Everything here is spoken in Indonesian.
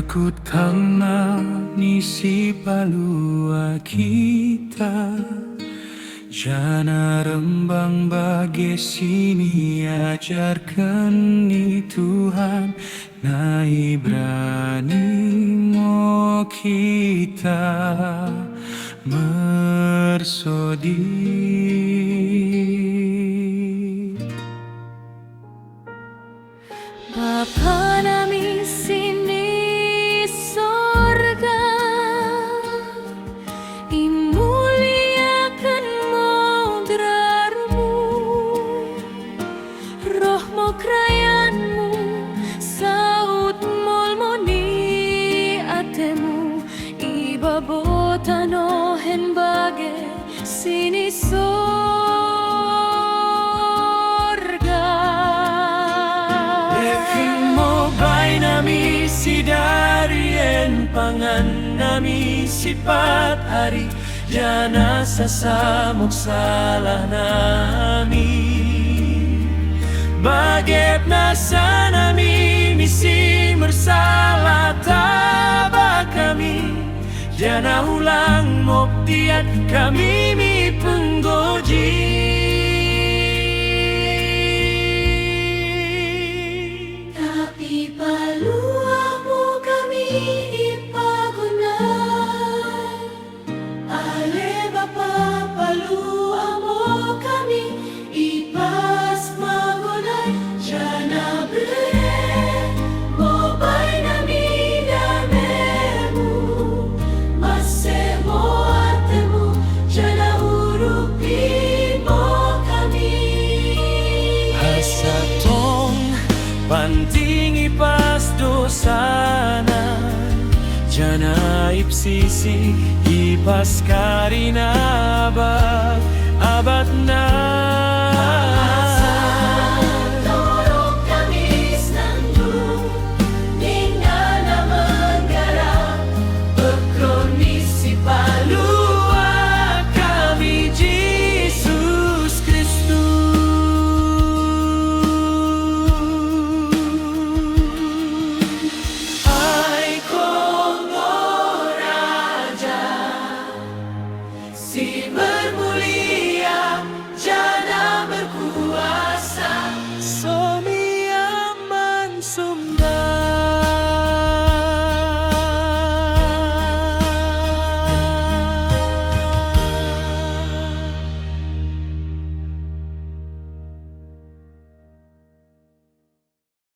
Ku temani si palua kita, jana rembang bagi sini ajarkan ni Tuhan, na Ibrani mo kita mersodi. Bapa nami sini sorga, imuliakanmu deramu, rohmu krayanmu, saut molmoni atemu, ibabotano hen bage sini sorga. Nami si darien pangan nami sifat hari, jana sasamuk salah nami bagep nasa nami misi mersalah tabak kami, jana ulang moktiat kami mi penggoji. Paluamu kami ipagunan, ale Bapa paluamu kami ipas magunay, jana bre mobay nami damemu, masemo atemu, jana urupi mo kami. Hasatong panting ipas dosana, jana ipsisi ipas karina abad na. Torong kamis nandun, ninga na menggarap, berkronisi Palua kami Yesus Kristus. Ai Kongo Raja, si